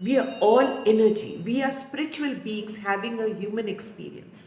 We are all energy. We are spiritual beings having a human experience.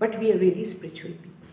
but we are really spiritual beings.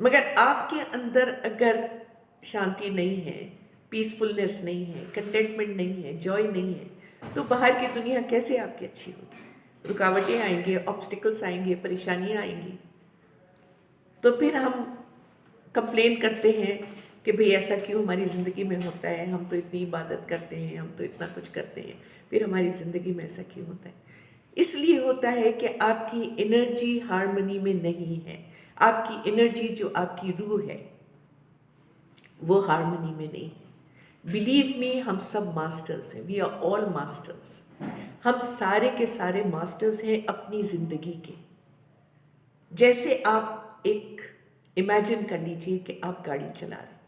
مگر آپ کے اندر اگر شانتی نہیں ہے، پیسفلنس نہیں ہے، کنٹینٹمنٹ نہیں ہے، جوائے نہیں ہے، تو باہر کی دنیا کیسے آپ کی اچھی ہوگی؟ رکاوٹیں آئیں گے، آبسٹیکلس آئیں گے، پریشانیاں آئیں گی، تو پھر ہم کمپلین کرتے ہیں کہ بھئی ایسا کیوں ہماری زندگی میں ہوتا ہے، ہم تو اتنی عبادت کرتے ہیں، ہم تو اتنا کچھ کرتے ہیں، پھر ہماری زندگی میں ایسا کیوں ہوتا ہے؟ اس لیے ہوتا ہے کہ آپ کی انرجی ہارمنی میں نہیں ہے، آپ کی انرجی جو آپ کی روح ہے وہ ہارمنی میں نہیں ہے۔ بلیو می، ہم سب ماسٹرز ہیں، وی آر آل ماسٹرز، ہم سارے کے سارے ماسٹرز ہیں اپنی زندگی کے۔ جیسے آپ ایک امیجن کر لیجئے کہ آپ گاڑی چلا رہے ہیں،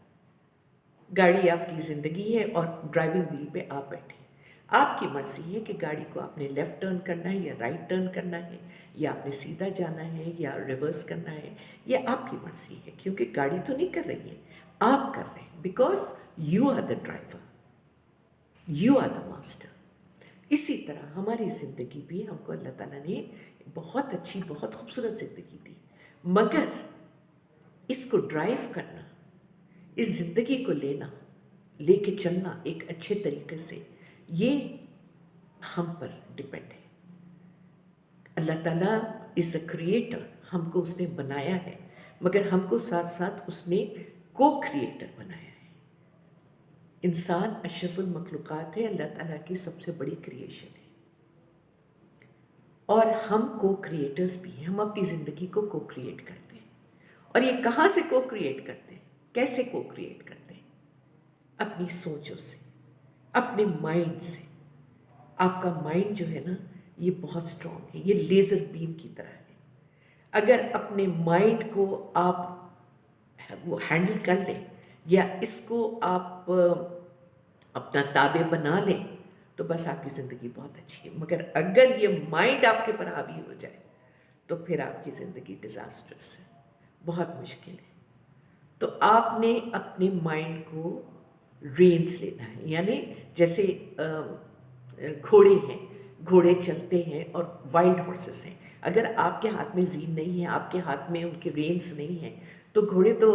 گاڑی آپ کی زندگی ہے اور ڈرائیونگ وہیل پہ آپ بیٹھے ہیں، آپ کی مرضی ہے کہ گاڑی کو آپ نے لیفٹ ٹرن کرنا ہے یا رائٹ ٹرن کرنا ہے، یا آپ نے سیدھا جانا ہے یا ریورس کرنا ہے، یہ آپ کی مرضی ہے، کیونکہ گاڑی تو نہیں کر رہی ہے، آپ کر رہے ہیں، because you are the driver, you are the master. اسی طرح ہماری زندگی بھی ہم کو اللہ تعالیٰ نے بہت اچھی، بہت خوبصورت زندگی دی، مگر اس کو ڈرائیو کرنا، اس زندگی کو لینا، لے کے چلنا ایک اچھے طریقے سے، یہ ہم پر ڈپینڈ ہے۔ اللہ تعالیٰ از اے کریٹر، ہم کو اس نے بنایا ہے، مگر ہم کو ساتھ ساتھ اس نے کو کریٹر بنایا ہے۔ انسان اشرف المخلوقات ہے، اللہ تعالیٰ کی سب سے بڑی کریشن ہے، اور ہم کو کریٹرز بھی ہیں، ہم اپنی زندگی کو کریٹ کرتے ہیں۔ اور یہ کہاں سے کریٹ کرتے ہیں؟ کیسے کریٹ کرتے ہیں؟ اپنی سوچوں سے، اپنے مائنڈ سے۔ آپ کا مائنڈ جو ہے نا، یہ بہت اسٹرانگ ہے، یہ لیزر بیم کی طرح ہے۔ اگر اپنے مائنڈ کو آپ وہ ہینڈل کر لیں، یا اس کو آپ اپنا تابع بنا لیں، تو بس آپ کی زندگی بہت اچھی ہے۔ مگر اگر یہ مائنڈ آپ کے پر حاوی ہو جائے تو پھر آپ کی زندگی ڈیزاسٹرس ہے، بہت مشکل ہے۔ تو آپ نے اپنے مائنڈ کو رینس لینا ہے، یعنی جیسے گھوڑے ہیں، گھوڑے چلتے ہیں اور وائلڈ ہارسز ہیں، اگر آپ کے ہاتھ میں زین نہیں ہے، آپ کے ہاتھ میں ان کے رینس نہیں ہیں، تو گھوڑے تو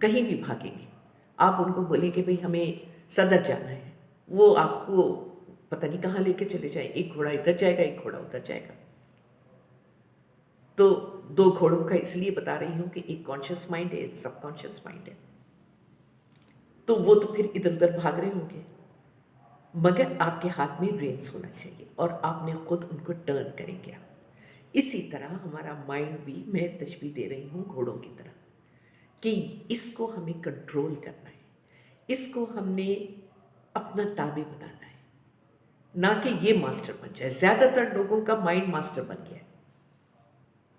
کہیں بھی بھاگیں گے۔ آپ ان کو بولیں کہ بھئی ہمیں صدر جانا ہے، وہ آپ کو پتہ نہیں کہاں لے کے چلے جائیں، ایک گھوڑا ادھر جائے گا، ایک گھوڑا ادھر جائے گا۔ تو دو گھوڑوں کا اس لیے بتا رہی ہوں کہ ایک کانشیس مائنڈ ہے، ایک سب کانشیس مائنڈ ہے، تو وہ تو پھر ادھر ادھر بھاگ رہے ہوں گے، مگر آپ کے ہاتھ میں رینس ہونا چاہیے اور آپ نے خود ان کو ٹرن کریں گے۔ اسی طرح ہمارا مائنڈ بھی، میں تشبیہ دے رہی ہوں گھوڑوں کی طرح، کہ اس کو ہمیں کنٹرول کرنا ہے، اس کو ہم نے اپنا تابع بنانا ہے، نہ کہ یہ ماسٹر بن جائے۔ زیادہ تر لوگوں کا مائنڈ ماسٹر بن گیا ہے،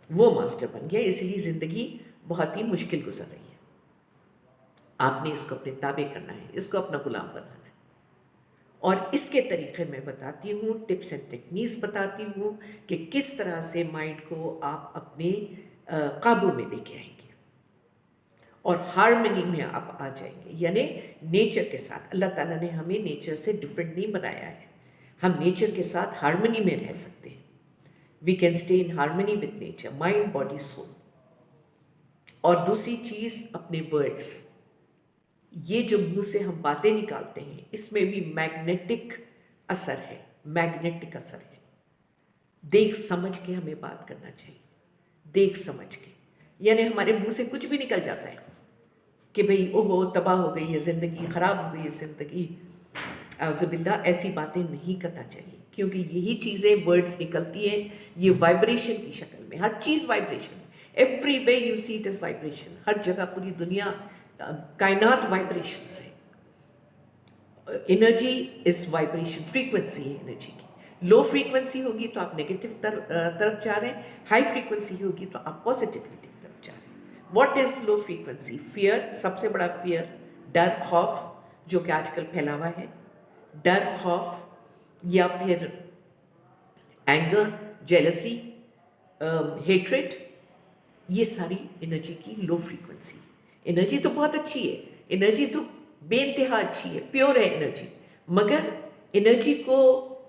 وہ ماسٹر بن گیا، اس لیے زندگی بہت ہی مشکل گزر رہی ہے۔ آپ نے اس کو اپنے تابع کرنا ہے، اس کو اپنا غلام بنانا ہے، اور اس کے طریقے میں بتاتی ہوں، ٹپس اینڈ ٹیکنیکس بتاتی ہوں کہ کس طرح سے مائنڈ کو آپ اپنے قابو میں لے کے آئیں گے اور ہارمنی میں آپ آ جائیں گے، یعنی نیچر کے ساتھ۔ اللہ تعالیٰ نے ہمیں نیچر سے ڈفرینٹ نہیں بنایا ہے، ہم نیچر کے ساتھ ہارمنی میں رہ سکتے ہیں۔ We can stay in harmony with nature, mind, body, soul. اور دوسری چیز، اپنے ورڈز، یہ جو منہ سے ہم باتیں نکالتے ہیں، اس میں بھی میگنیٹک اثر ہے، میگنیٹک اثر ہے۔ دیکھ سمجھ کے ہمیں بات کرنا چاہیے، دیکھ سمجھ کے، یعنی ہمارے منہ سے کچھ بھی نکل جاتا ہے کہ بھئی اوہو تباہ ہو گئی ہے زندگی، خراب ہو گئی ہے زندگی، اعوذ باللہ، ایسی باتیں نہیں کرنا چاہیے، کیونکہ یہی چیزیں ورڈز نکلتی ہیں، یہ وائبریشن کی شکل میں، ہر چیز وائبریشن ہے۔ Every way you see it is vibration, ہر جگہ پوری دنیا، کائنات وائبریشن سے۔ انرجی از وائبریشن، فریکوینسی ہے انرجی کی۔ لو فریکوینسی ہوگی تو آپ نیگیٹو طرف جا رہے ہیں، ہائی فریکوینسی ہوگی تو آپ پازیٹیوٹی کی طرف جا رہے ہیں۔ What is low frequency? Fear, سب سے بڑا فیئر، ڈر، خوف، جو کہ آج کل پھیلا ہوا ہے، ڈر، خوف، یا پھر اینگر، جیلسی، ہیٹریٹ، یہ ساری انرجی کی لو فریکوینسی۔ انرجی تو بہت اچھی ہے، انرجی تو بے انتہا اچھی ہے، پیور ہے انرجی، مگر انرجی کو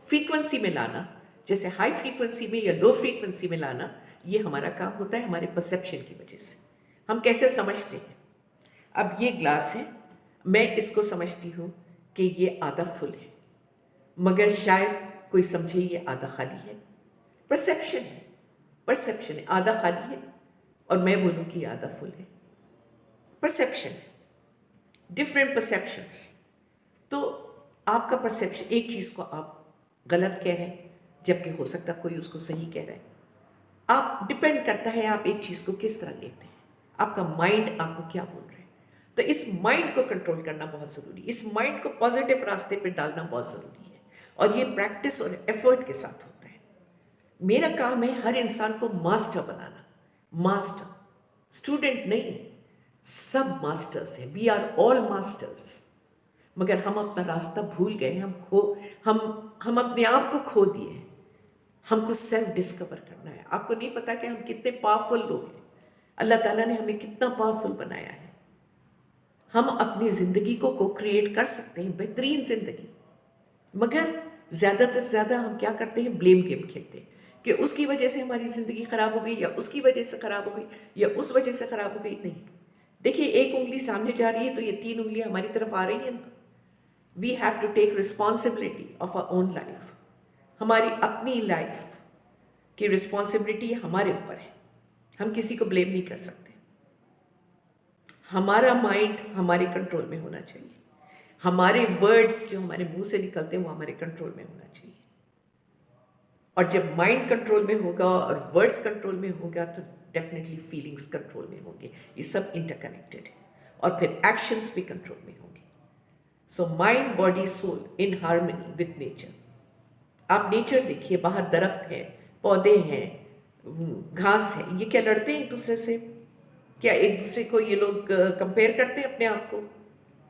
فریکوینسی میں لانا، جیسے ہائی فریکوینسی میں یا لو فریکوینسی میں لانا، یہ ہمارا کام ہوتا ہے ہمارے پرسیپشن کی وجہ سے۔ ہم کیسے سمجھتے ہیں؟ اب یہ گلاس ہے، میں اس کو سمجھتی ہوں کہ یہ آدھا فل ہے، مگر شاید کوئی سمجھے یہ آدھا خالی ہے۔ پرسیپشن ہے، پرسیپشن ہے، آدھا خالی ہے اور میں بولوں کہ یہ آدھا فل ہے۔ پرسیپشن ہے، ڈفرینٹ پرسیپشنس۔ تو آپ کا پرسیپشن، ایک چیز کو آپ غلط کہہ رہے ہیں جبکہ ہو سکتا کوئی اس کو صحیح کہہ رہا ہے۔ آپ ڈپینڈ کرتا ہے آپ ایک چیز کو کس طرح لیتے ہیں، آپ کا مائنڈ آپ کو کیا بول رہا ہے۔ تو اس مائنڈ کو کنٹرول کرنا بہت ضروری ہے، اس مائنڈ کو پازیٹیو راستے پہ ڈالنا بہت ضروری ہے، اور یہ پریکٹس اور ایفرٹ کے ساتھ ہوتا ہے۔ میرا کام ہے ہر انسان کو ماسٹر بنانا، ماسٹر، اسٹوڈنٹ نہیں، سب ماسٹرز ہیں، وی آر آل ماسٹرز، مگر ہم اپنا راستہ بھول گئے، ہم اپنے آپ کو کھو دیے ہیں۔ ہم کو سیلف ڈسکور کرنا ہے۔ آپ کو نہیں پتا کہ ہم کتنے پاورفل لوگ ہیں، اللہ تعالیٰ نے ہمیں کتنا پاورفل بنایا ہے۔ ہم اپنی زندگی کو کریٹ کر سکتے ہیں، بہترین زندگی، مگر زیادہ سے زیادہ ہم کیا کرتے ہیں؟ بلیم گیم کھیلتے ہیں کہ اس کی وجہ سے ہماری زندگی خراب ہو گئی، یا اس کی وجہ سے خراب ہو گئی، یا اس وجہ سے خراب ہو گئی۔ نہیں، دیکھیے ایک انگلی سامنے جا رہی ہے تو یہ 3 انگلیاں ہماری طرف آ رہی ہیں نا۔ We have to take responsibility of our own life. ہماری اپنی لائف کی رسپانسبلٹی ہمارے اوپر ہے، ہم کسی کو بلیم نہیں کر سکتے۔ ہمارا مائنڈ ہمارے کنٹرول میں ہونا چاہیے، ہمارے ورڈز جو ہمارے منہ سے نکلتے ہیں وہ ہمارے کنٹرول میں ہونا چاہیے، اور جب مائنڈ کنٹرول میں ہوگا اور ورڈز کنٹرول میں ہوگا تو ڈیفینیٹلی فیلنگز کنٹرول میں ہوں گے۔ یہ سب انٹر کنیکٹڈ ہے، اور پھر ایکشنز بھی کنٹرول میں ہوں گے۔ So mind, body, soul in harmony with nature. آپ نیچر دیکھیے، باہر درخت ہے، پودے ہیں، گھاس ہے، یہ کیا لڑتے ہیں ایک دوسرے سے؟ کیا ایک دوسرے کو یہ لوگ کمپیئر کرتے ہیں اپنے آپ کو؟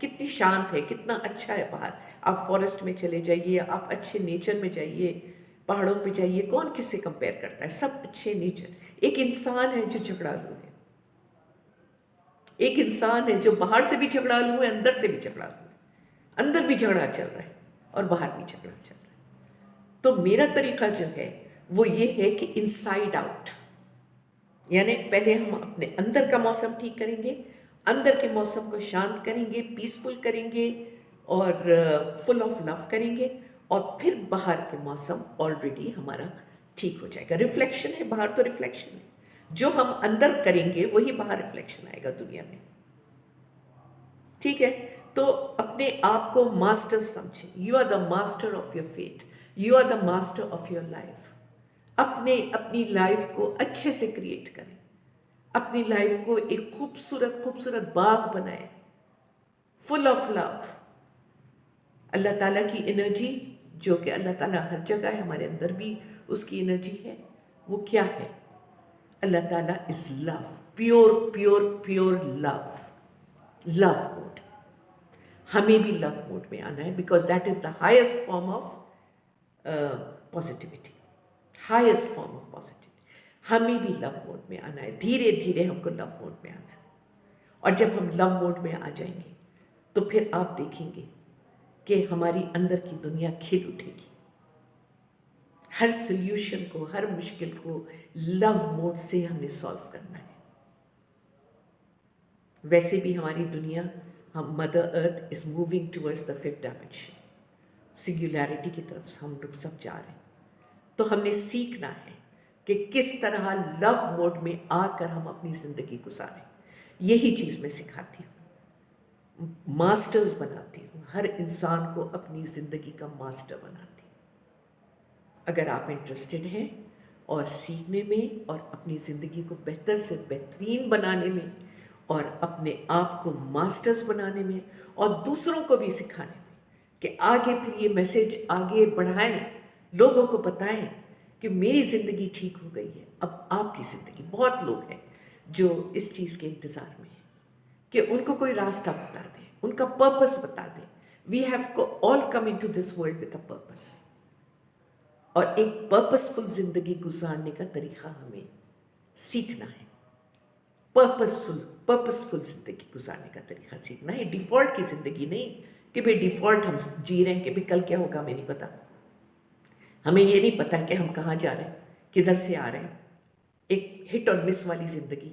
کتنی شانت ہے، کتنا اچھا ہے باہر۔ آپ فارسٹ میں چلے جائیے، آپ اچھے نیچر میں جائیے، پہاڑوں پہ جائیے، کون کس سے کمپیئر کرتا ہے؟ سب اچھے نیچر۔ ایک انسان ہے جو جھگڑالو ہے، ایک انسان ہے جو باہر سے بھی جھگڑالو ہے، اندر سے بھی جھگڑالو ہے، اندر بھی جھگڑا چل رہا ہے اور باہر بھی جھگڑا چل رہا ہے۔ تو میرا طریقہ جو ہے وہ یہ ہے کہ انسائیڈ آؤٹ، یعنی پہلے ہم اپنے اندر کا موسم ٹھیک کریں گے، اندر کے موسم کو شانت کریں گے، پیسفل کریں گے، اور فل آف لو کریں گے، اور پھر باہر کے موسم آلریڈی ہمارا ٹھیک ہو جائے گا۔ ریفلیکشن ہے، باہر تو ریفلیکشن ہے، جو ہم اندر کریں گے وہی باہر ریفلیکشن آئے گا دنیا میں۔ ٹھیک ہے؟ تو اپنے آپ کو ماسٹر سمجھیں۔ You are the master of your fate, you are the master of your life. اپنی لائف کو اچھے سے کریٹ کریں، اپنی لائف کو ایک خوبصورت باغ بنائیں، فل آف لو۔ اللہ تعالیٰ کی انرجی، جو کہ اللہ تعالیٰ ہر جگہ ہے، ہمارے اندر بھی اس کی انرجی ہے، وہ کیا ہے؟ اللہ تعالیٰ از لو، پیور لو، لو موڈ۔ ہمیں بھی لو موڈ میں آنا ہے، because that is the highest form of positivity, highest form of positivity. ہمیں بھی لو موڈ میں آنا ہے، دھیرے دھیرے ہم کو لو موڈ میں آنا ہے، اور جب ہم لو موڈ میں آ جائیں گے تو پھر آپ دیکھیں گے کہ ہماری اندر کی دنیا کھل اٹھے گی۔ ہر سلیوشن کو، ہر مشکل کو لو موڈ سے ہم نے سالو کرنا ہے۔ ویسے بھی ہماری دنیا، ہم mother earth is moving towards the 5th dimension, singularity کی طرف ہم لوگ سب جا رہے ہیں۔ تو ہم نے سیکھنا ہے کہ کس طرح لو موڈ میں آ کر ہم اپنی زندگی گزاریں۔ یہی چیز میں سکھاتی ہوں، ماسٹرز بناتی ہوں، ہر انسان کو اپنی زندگی کا ماسٹر بناتی ہوں۔ اگر آپ انٹرسٹڈ ہیں اور سیکھنے میں اور اپنی زندگی کو بہتر سے بہترین بنانے میں اور اپنے آپ کو ماسٹرز بنانے میں اور دوسروں کو بھی سکھانے میں کہ آگے پھر یہ میسج آگے بڑھائیں، لوگوں کو بتائیں کہ میری زندگی ٹھیک ہو گئی ہے، اب آپ کی زندگی۔ بہت لوگ ہیں جو اس چیز کے انتظار میں ہیں کہ ان کو کوئی راستہ بتا دے، ان کا پرپس بتا دے۔ We have all come into this world with a purpose, اور ایک پرپسفل زندگی گزارنے کا طریقہ ہمیں سیکھنا ہے۔ پرپسفل زندگی گزارنے کا طریقہ سیکھنا ہے، ڈیفالٹ کی زندگی نہیں کہ بھئی ڈیفالٹ ہم جی رہے ہیں کہ بھئی کل کیا ہوگا ہمیں نہیں پتا۔ ہمیں یہ نہیں پتا کہ ہم کہاں جا رہے ہیں، کدھر سے آ رہے ہیں۔ ایک ہٹ اور مس والی زندگی